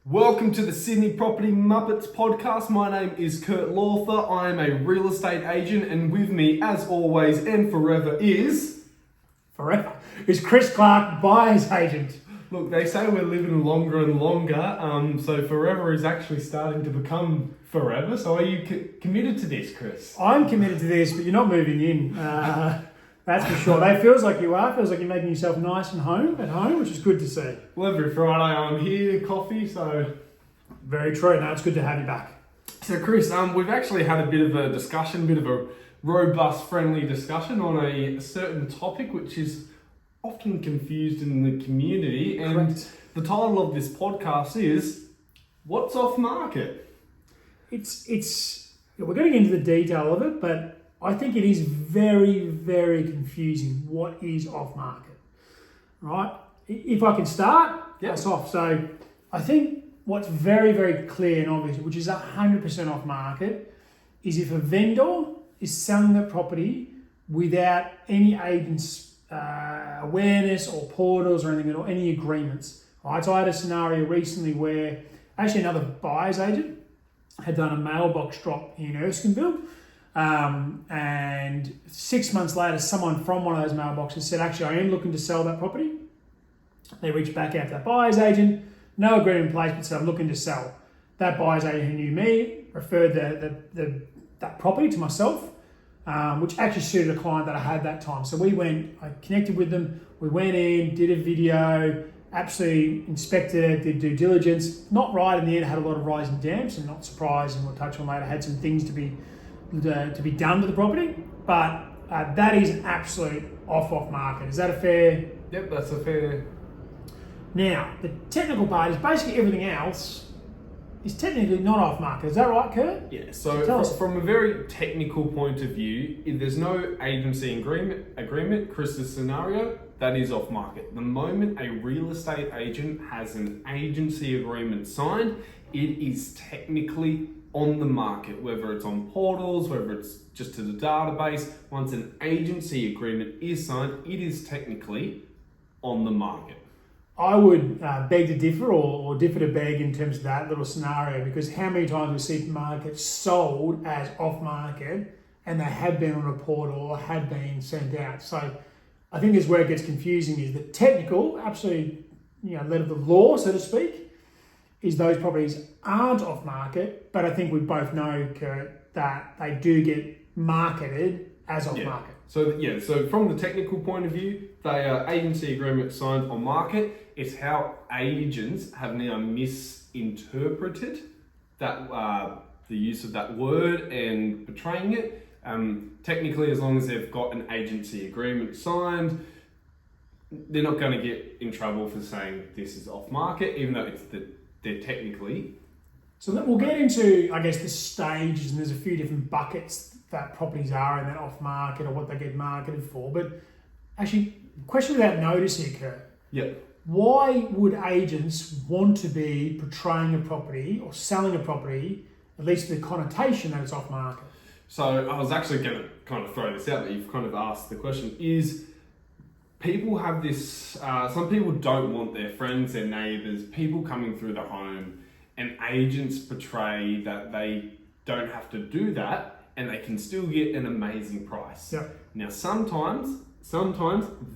Welcome to the Sydney Property Muppets podcast. My name is Kurt Lawther. I am a real estate agent, and with me, as always and forever, is Chris Clark, buyer's agent. Look, they say we're living longer and longer, so forever is actually starting to become forever. So are you committed to this, Chris? I'm committed to this, but you're not moving in. That's for sure. That feels like you are. Feels like you're making yourself nice and at home, which is good to see. Well, every Friday I'm here, coffee, so... Very true. No, it's good to have you back. So, Chris, we've actually had a bit of a discussion, bit of a robust, friendly discussion on a certain topic, which is often confused in the community. And Correct. The title of this podcast is, What's Off Market? We're getting into the detail of it, but I think it is very, very confusing what is off market, right? If I can start, that's off. So I think what's very, very clear and obvious, which is 100% off market, is if a vendor is selling the property without any agent's awareness or portals or anything, or any agreements. Right? So I had a scenario recently where actually another buyer's agent had done a mailbox drop in Erskineville. And 6 months later, someone from one of those mailboxes said, actually, I am looking to sell that property. They reached back out to that buyer's agent, no agreement in place, but said, I'm looking to sell. That buyer's agent who knew me referred that property to myself, which actually suited a client that I had that time. So I connected with them, we went in, did a video, absolutely inspected it, did due diligence. Not right in the end, had a lot of rise and damps, and not surprised, and we'll touch on later, had some things to be done to the property, but that is an absolute off market. Is that a fair? Yep, that's a fair. Now, the technical part is basically everything else is technically not off market. Is that right, Kurt? Yeah, so from a very technical point of view, if there's no agency agreement, Chris's scenario, that is off market. The moment a real estate agent has an agency agreement signed, it is technically on the market, whether it's on portals, whether it's just to the database. Once an agency agreement is signed, it is technically on the market. I would beg to differ, or differ to beg in terms of that little scenario, because how many times we see markets sold as off market and they have been on a portal or have been sent out. So I think this is where it gets confusing, is the technical, absolutely, letter of the law, so to speak, is those properties aren't off market, but I think we both know, Kurt, that they do get marketed as off market. So from the technical point of view, they are agency agreements signed on market. It's how agents have now misinterpreted that the use of that word and portraying it. Technically, as long as they've got an agency agreement signed, they're not going to get in trouble for saying this is off market, even though they're technically. So we'll get into, I guess, the stages, and there's a few different buckets that properties are in that off market or what they get marketed for. But actually, question without notice here, Kurt. Yeah. Why would agents want to be portraying a property or selling a property, at least the connotation that it's off market? So I was actually going to kind of throw this out, but you've kind of asked the question, is people have this, some people don't want their friends, their neighbours, people coming through the home, and agents portray that they don't have to do that and they can still get an amazing price. Yep. Now, sometimes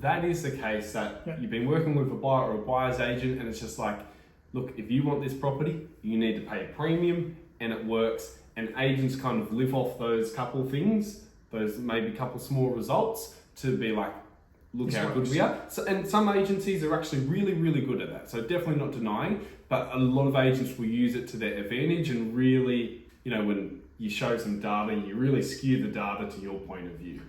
that is the case, that you've been working with a buyer or a buyer's agent and it's just like, look, if you want this property, you need to pay a premium, and it works. And agents kind of live off those couple things, those maybe couple small results, to be like, look how good we are. So, and some agencies are actually really, really good at that. So definitely not denying, but a lot of agents will use it to their advantage, and really, when you show some data, you really skew the data to your point of view.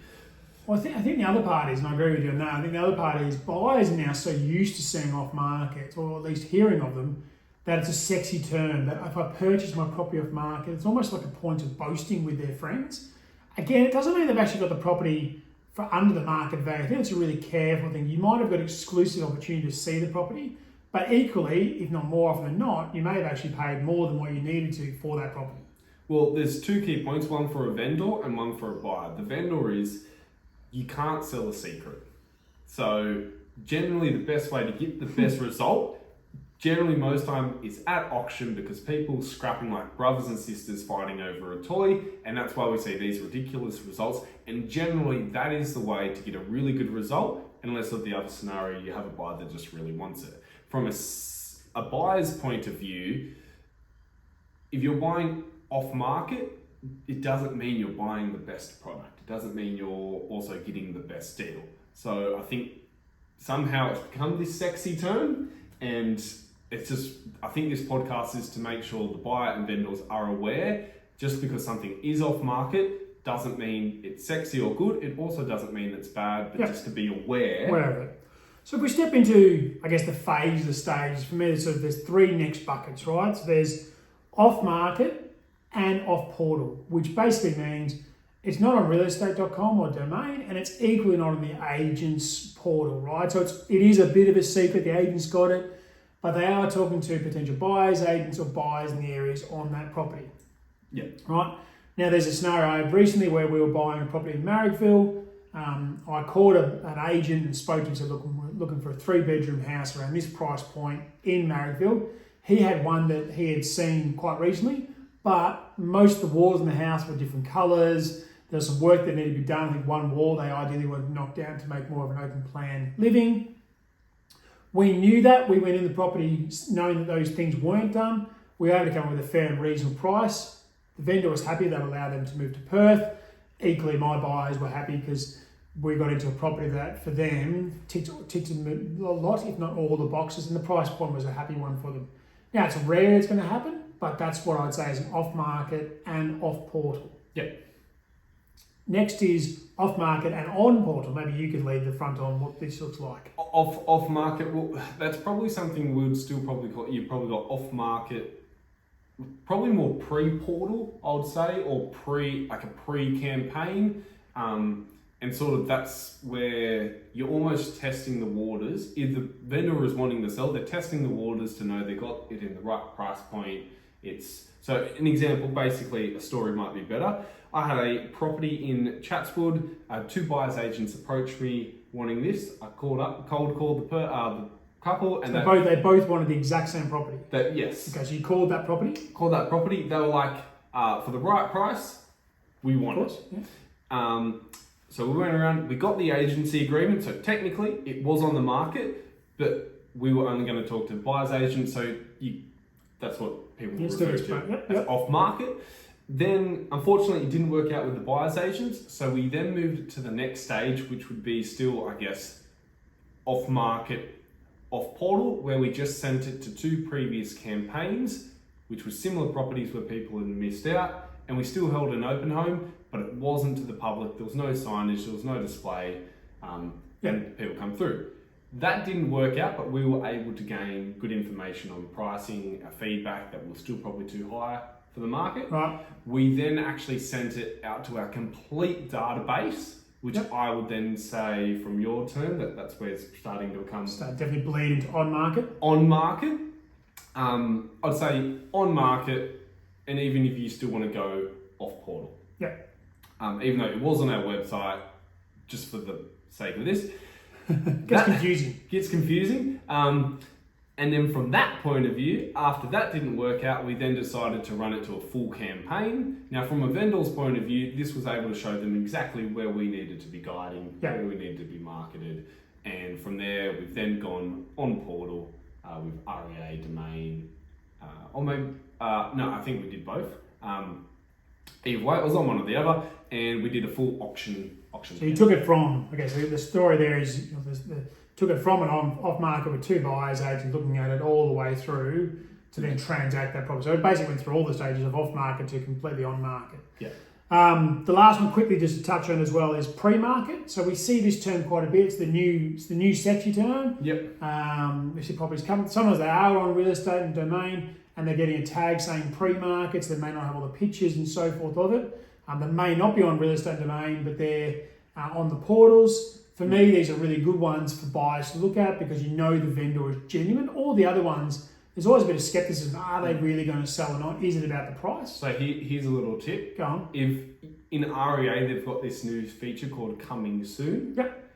Well, I think the other part is, and I agree with you on that, I think the other part is buyers are now so used to seeing off market, or at least hearing of them, that it's a sexy term, that if I purchase my property off market, it's almost like a point of boasting with their friends. Again, it doesn't mean they've actually got the property for under the market value. I think it's a really careful thing. You might have got exclusive opportunity to see the property, but equally, if not more often than not, you may have actually paid more than what you needed to for that property. Well, there's two key points, one for a vendor and one for a buyer. The vendor is, you can't sell a secret. So generally the best way to get the best result, generally most time it's at auction because people scrapping like brothers and sisters fighting over a toy, and that's why we see these ridiculous results. And generally that is the way to get a really good result, unless of the other scenario you have a buyer that just really wants it. From a buyer's point of view, if you're buying off market, it doesn't mean you're buying the best product. It doesn't mean you're also getting the best deal. So I think somehow it's become this sexy term, and it's just, I think this podcast is to make sure the buyer and vendors are aware. Just because something is off market doesn't mean it's sexy or good. It also doesn't mean it's bad, but just to be aware of it. So if we step into, I guess, the phase, the stages, for me, there's three next buckets, right? So there's off-market and off-portal, which basically means it's not on realestate.com or domain, and it's equally not on the agent's portal, right? So it is a bit of a secret, the agent's got it, but they are talking to potential buyers, agents, or buyers in the areas on that property. Yeah. Right? Now, there's a scenario recently where we were buying a property in Marrickville. I called an agent and spoke to him and said, look, we're looking for a 3-bedroom house around this price point in Marrickville. He had one that he had seen quite recently, but most of the walls in the house were different colours. There was some work that needed to be done. I think one wall they ideally wanted knocked down to make more of an open plan living. We knew that. We went in the property knowing that those things weren't done. We were able to come up with a fair and reasonable price. The vendor was happy. That allowed them to move to Perth. Equally, my buyers were happy because we got into a property that, for them, ticked a lot, if not all, the boxes, and the price point was a happy one for them. Now, it's rare it's going to happen, but that's what I'd say is an off-market and off-portal. Yep. Next is off-market and on-portal. Maybe you could lead the front on what this looks like. Off-market, well, that's probably something we'd still probably call, you've probably got off-market, probably more pre-portal, I would say, or a pre-campaign. And sort of that's where you're almost testing the waters. If the vendor is wanting to sell, they're testing the waters to know they got it in the right price point. So an example, basically a story might be better. I had a property in Chatswood. 2 buyers agents approached me wanting this. I cold called the couple, and so they both wanted the exact same property. Yes. Okay, so you called that property. They were like, for the right price, we want it. Yeah. So we went around, we got the agency agreement, so technically it was on the market, but we were only going to talk to buyer's agents, so that's what people refer to as off market. Then, unfortunately, it didn't work out with the buyer's agents, so we then moved to the next stage, which would be still, I guess, off market, off portal, where we just sent it to 2 previous campaigns, which were similar properties where people had missed out, and we still held an open home, but it wasn't to the public. There was no signage, there was no display, and people come through. That didn't work out, but we were able to gain good information on pricing, feedback that was still probably too high for the market. Right. We then actually sent it out to our complete database, which I would then say, from your term, that's where it's starting to become... definitely bleed into on market. On market. I'd say on market, and even if you still want to go off portal. Yeah. Even though it was on our website, just for the sake of this. Gets confusing. And then from that point of view, after that didn't work out, we then decided to run it to a full campaign. Now, from a vendor's point of view, this was able to show them exactly where we needed to be guiding, where we needed to be marketed. And from there, we've then gone on portal with REA, domain, I think we did both. Either way, it was on one or the other, and we did a full auction. So you took it from, so the story there is, took it from an off market with 2 buyers agents looking at it all the way through to then transact that property. So it basically went through all the stages of off market to completely on market. Yeah. The last one, quickly just to touch on as well, is pre-market. So we see this term quite a bit. It's the new sexy term. Yep. We see properties come. Sometimes they are on real estate and domain, and they're getting a tag saying pre-markets. They may not have all the pictures and so forth of it. They may not be on real estate and domain, but they're on the portals. For me, these are really good ones for buyers to look at because you know the vendor is genuine. All the other ones, there's always a bit of skepticism. Are they really going to sell or not? Is it about the price? So here's a little tip. Go on. If in REA they've got this new feature called Coming Soon. Yep.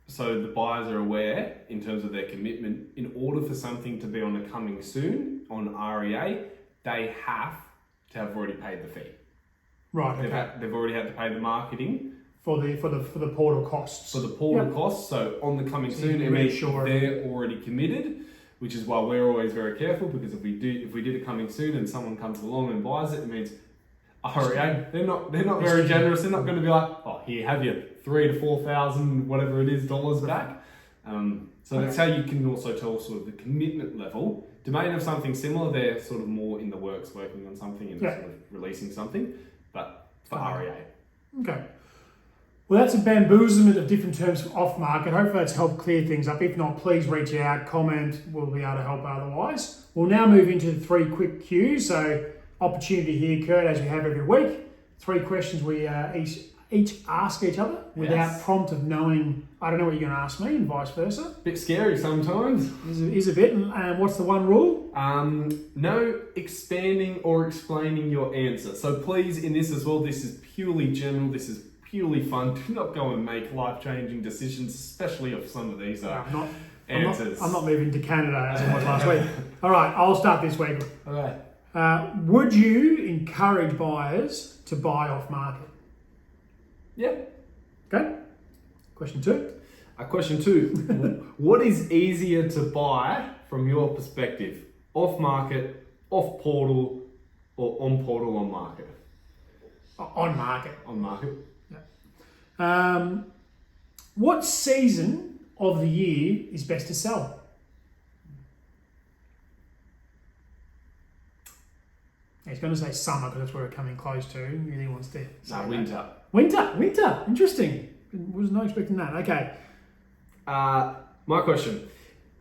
so the buyers are aware in terms of their commitment. In order for something to be on a coming soon on REA, they have to have already paid the fee. Right. Okay. They've already had to pay the marketing For the portal costs. for the portal costs. So on the coming soon, it means they're already committed, which is why we're always very careful, because if we did a coming soon and someone comes along and buys it, it means REA, they're not very generous. They're not going to be like, oh, here, have your $3,000 to $4,000, whatever it is, dollars back. So that's how you can also tell sort of the commitment level. Domain of something similar, they're sort of more in the works, working on something and sort of releasing something, but for REA. Okay. Well, that's a bamboozlement of different terms from off market. Hopefully that's helped clear things up. If not, please reach out, comment. We'll be able to help otherwise. We'll now move into the 3 quick cues. So opportunity here, Kurt, as we have every week. 3 questions we each ask each other without prompt of knowing, I don't know what you're going to ask me, and vice versa. Bit scary sometimes. Is a bit. And what's the one rule? No expanding or explaining your answer. So please, in this as well, this is purely general. This is purely fun. Do not go and make life-changing decisions, especially of some of these answers. I'm not moving to Canada as I was last week. All right, I'll start this week. Okay. Would you encourage buyers to buy off market? Yeah. Okay. Question 2. Question 2. What is easier to buy from your perspective? Off market, off portal, or on portal, on market? On market. On market. Yeah. What season of the year is best to sell? He's going to say summer because that's where we're coming close to. He really wants to say winter. Winter. Interesting. Was not expecting that. Okay. My question.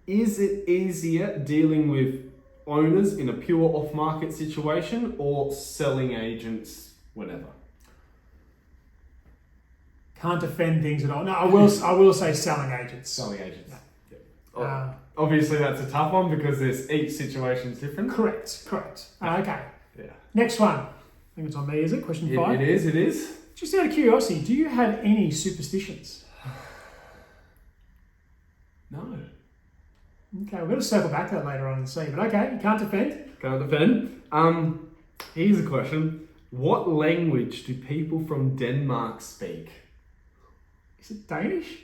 Is it easier dealing with owners in a pure off-market situation or selling agents whenever? Can't defend things at all. No, I will say selling agents. Selling agents. Yeah. Obviously that's a tough one because each situation's different. Correct. Okay. Yeah. Next one. I think it's on me, is it? Question 5? It is. Just out of curiosity, do you have any superstitions? No. Okay, we're going to circle back to that later on and see. But okay, you can't defend. Can't defend. Here's a question. What language do people from Denmark speak? Is it Danish?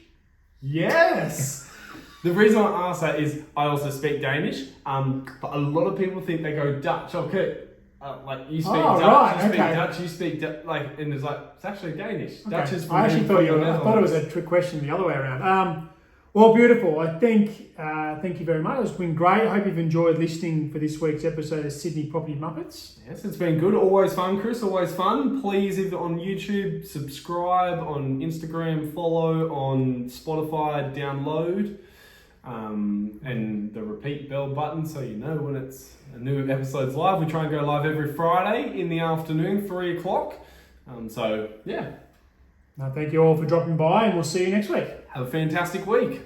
Yes! The reason I ask that is I also speak Danish, but a lot of people think they go Dutch. Okay, like you speak Dutch, you speak Dutch, and it's actually Danish. Okay. Dutch is I actually thought it was a trick question the other way around. Well, beautiful. I think, thank you very much. It's been great. I hope you've enjoyed listening for this week's episode of Sydney Property Muppets. Yes, it's been good. Always fun, Chris. Always fun. Please, if you're on YouTube, subscribe. On Instagram, follow. On Spotify, download. And the repeat bell button so you know when it's a new episode's live. We try and go live every Friday in the afternoon, 3 o'clock. So, yeah. Thank you all for dropping by, and we'll see you next week. Have a fantastic week.